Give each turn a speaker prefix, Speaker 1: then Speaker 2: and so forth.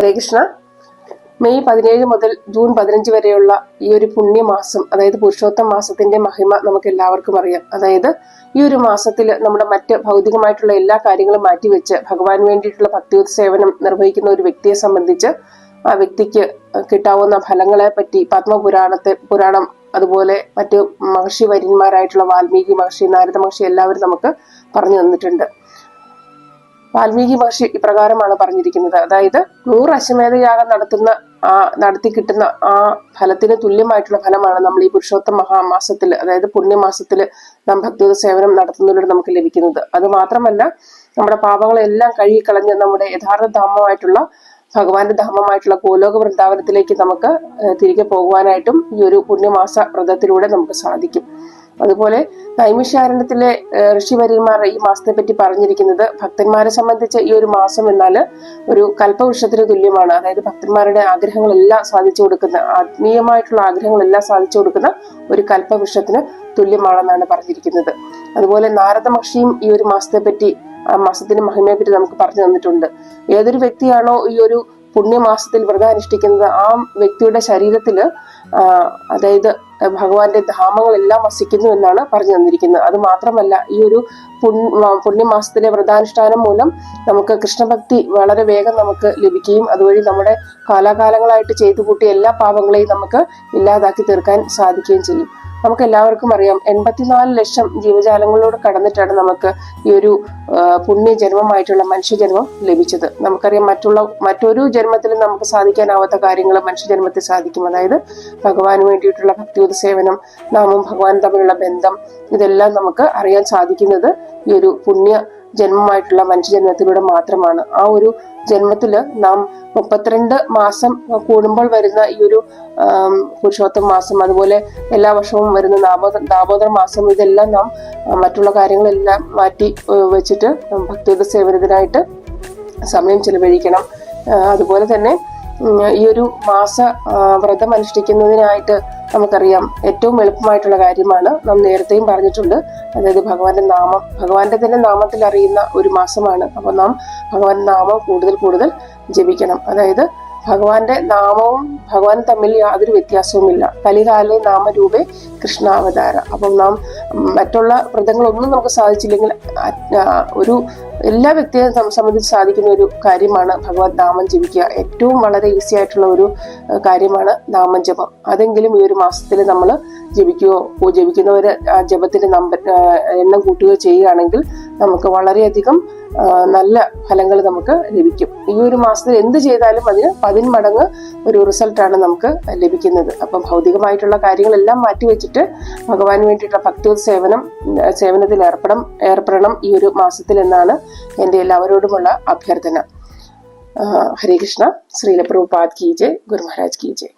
Speaker 1: ഹരേ Krishna. May 17 മുതൽ June 15 വരെയുള്ള ഈ ഒരു പുണ്യമാസം, അതായത് പുരുഷോത്തമ മാസത്തിന്റെ മഹിമ നമുക്ക് എല്ലാവർക്കും അറിയാം. അതായത് ഈ ഒരു മാസത്തിൽ നമ്മുടെ മറ്റ് ഭൗതികമായിട്ടുള്ള എല്ലാ കാര്യങ്ങളും മാറ്റിവെച്ച് ഭഗവാൻ വേണ്ടിയിട്ടുള്ള ഭക്തിയുത സേവനം നിർവഹിക്കുന്ന ഒരു വ്യക്തിയെ സംബന്ധിച്ച് ആ വ്യക്തിക്ക് കിട്ടാവുന്ന ഫലങ്ങളെ പറ്റി പുരാണം അതുപോലെ മറ്റു മഹർഷി വര്യന്മാരായിട്ടുള്ള വാൽമീകി മഹർഷി, നാരദ മഹർഷി എല്ലാവരും നമുക്ക് പറഞ്ഞു തന്നിട്ടുണ്ട്. വാൽമീകി മഹർഷി ഇപ്രകാരമാണ് പറഞ്ഞിരിക്കുന്നത്. അതായത് 100 അശ്വമേധയാഗം നടത്തി കിട്ടുന്ന ആ ഫലത്തിന് തുല്യമായിട്ടുള്ള ഫലമാണ് നമ്മൾ ഈ പുരുഷോത്തമ മഹാമാസത്തിൽ, അതായത് പുണ്യമാസത്തിൽ നാം ഭക്തിയുത സേവനം നടത്തുന്നതിലൂടെ നമുക്ക് ലഭിക്കുന്നത്. അത് മാത്രമല്ല, നമ്മുടെ പാപങ്ങളെല്ലാം കഴുകിക്കളഞ്ഞ് നമ്മുടെ യഥാർത്ഥ ധാമമായിട്ടുള്ള ഭഗവാന്റെ ധാമമായിട്ടുള്ള ഗോലോക വൃന്ദാവനത്തിലേക്ക് നമുക്ക് തിരികെ പോകുവാനായിട്ടും ഈ ഒരു പുണ്യമാസ വ്രതത്തിലൂടെ നമുക്ക് സാധിക്കും. അതുപോലെ നൈമിഷാരണ്യത്തിലെ ഋഷിവര്യന്മാർ ഈ മാസത്തെ പറ്റി പറഞ്ഞിരിക്കുന്നത്, ഭക്തന്മാരെ സംബന്ധിച്ച് ഈ ഒരു മാസം എന്നാൽ ഒരു കൽപ്പവൃക്ഷത്തിന് തുല്യമാണ്. അതായത് ഭക്തന്മാരുടെ ആഗ്രഹങ്ങളെല്ലാം സാധിച്ചു കൊടുക്കുന്ന, ആത്മീയമായിട്ടുള്ള ആഗ്രഹങ്ങളെല്ലാം സാധിച്ചു കൊടുക്കുന്ന ഒരു കൽപ്പവൃക്ഷത്തിന് തുല്യമാണെന്നാണ് പറഞ്ഞിരിക്കുന്നത്. അതുപോലെ നാരദ മഹർഷിയും ഈ ഒരു മാസത്തെ പറ്റി, ആ മാസത്തിന്റെ മഹിമയെ പറ്റി നമുക്ക് പറഞ്ഞു തന്നിട്ടുണ്ട്. ഏതൊരു വ്യക്തിയാണോ ഈ ഒരു പുണ്യമാസത്തിൽ വ്രതം അനുഷ്ഠിക്കുന്നത്, ആ വ്യക്തിയുടെ ശരീരത്തില് അതായത് ഭഗവാന്റെ ധാമങ്ങളെല്ലാം വസിക്കുന്നു എന്നാണ് പറഞ്ഞു തന്നിരിക്കുന്നത്. അത് മാത്രമല്ല, ഈ ഒരു പുണ്യമാസത്തിലെ വ്രതാനുഷ്ഠാനം മൂലം നമുക്ക് കൃഷ്ണഭക്തി വളരെ വേഗം നമുക്ക് ലഭിക്കുകയും അതുവഴി നമ്മുടെ കാലാകാലങ്ങളായിട്ട് ചെയ്തു കൂട്ടിയ എല്ലാ പാപങ്ങളെയും നമുക്ക് ഇല്ലാതാക്കി തീർക്കാൻ സാധിക്കുകയും ചെയ്യും. നമുക്ക് എല്ലാവർക്കും അറിയാം, 84 ലക്ഷം ജീവജാലങ്ങളോട് കടന്നിട്ടാണ് നമുക്ക് ഈ ഒരു പുണ്യജന്മമായിട്ടുള്ള മനുഷ്യജന്മം ലഭിച്ചത്. നമുക്കറിയാം, മറ്റൊരു ജന്മത്തിലും നമുക്ക് സാധിക്കാനാവാത്ത കാര്യങ്ങൾ മനുഷ്യജന്മത്തിൽ സാധിക്കും. അതായത് ഭഗവാന് വേണ്ടിയിട്ടുള്ള ഭക്തിയുത സേവനം, നാമും ഭഗവാനും തമ്മിലുള്ള ബന്ധം, ഇതെല്ലാം നമുക്ക് അറിയാൻ സാധിക്കുന്നത് ഈ ഒരു പുണ്യ ജന്മമായിട്ടുള്ള മനുഷ്യജന്മത്തിലൂടെ മാത്രമാണ്. ആ ഒരു ജന്മത്തില് നാം 32 മാസം കൂടുമ്പോൾ വരുന്ന ഈ ഒരു പുരുഷോത്തമ മാസം, അതുപോലെ എല്ലാ വർഷവും വരുന്ന ദാമോദര മാസം, ഇതെല്ലാം നാം മറ്റുള്ള കാര്യങ്ങളെല്ലാം മാറ്റി വെച്ചിട്ട് ഭക്തിയുത സേവനത്തിനായിട്ട് സമയം ചെലവഴിക്കണം. അതുപോലെ തന്നെ ഈ ഒരു മാസ വ്രതം അനുഷ്ഠിക്കുന്നതിനായിട്ട് നമുക്കറിയാം ഏറ്റവും എളുപ്പമായിട്ടുള്ള കാര്യമാണ്, നാം നേരത്തെയും പറഞ്ഞിട്ടുണ്ട്, അതായത് ഭഗവാന്റെ തന്നെ നാമത്തിൽ അറിയുന്ന ഒരു മാസമാണ്. അപ്പൊ നാം ഭഗവാന്റെ നാമം കൂടുതൽ ജപിക്കണം. അതായത് ഭഗവാന്റെ നാമവും ഭഗവാനും തമ്മിൽ യാതൊരു വ്യത്യാസവുമില്ല. കലികാലെ നാമരൂപേ കൃഷ്ണാവതാര. അപ്പം നാം മറ്റുള്ള വ്രതങ്ങളൊന്നും നമുക്ക് സാധിച്ചില്ലെങ്കിൽ എല്ലാ വ്യക്തിയെ സംബന്ധിച്ച് സാധിക്കുന്ന ഒരു കാര്യമാണ് ഭഗവത് നാമം ജപിക്കുക. ഏറ്റവും വളരെ ഈസി ആയിട്ടുള്ള ഒരു കാര്യമാണ് നാമം ജപം. അതെങ്കിലും ഈ ഒരു മാസത്തിൽ നമ്മൾ ജപിക്കുന്നവര് ആ ജപത്തിന്റെ എണ്ണം കൂട്ടുകയോ ചെയ്യുകയാണെങ്കിൽ നമുക്ക് വളരെയധികം നല്ല ഫലങ്ങൾ നമുക്ക് ലഭിക്കും. ഈ ഒരു മാസത്തിൽ എന്ത് ചെയ്താലും അതിന് 10 മടങ്ങ് ഒരു റിസൾട്ടാണ് നമുക്ക് ലഭിക്കുന്നത്. അപ്പം ഭൗതികമായിട്ടുള്ള കാര്യങ്ങളെല്ലാം മാറ്റിവെച്ചിട്ട് ഭഗവാന് വേണ്ടിയിട്ടുള്ള ഭക്തിയുത സേവനത്തിൽ ഏർപ്പെടണം ഈ ഒരു മാസത്തിൽ എന്നാണ് എൻ്റെ എല്ലാവരോടുമുള്ള അഭ്യർത്ഥന. ഹരേ കൃഷ്ണ. ശ്രീല പ്രഭുപാദ് കി ജയ്. ഗുരു മഹാരാജ് കി ജയ്.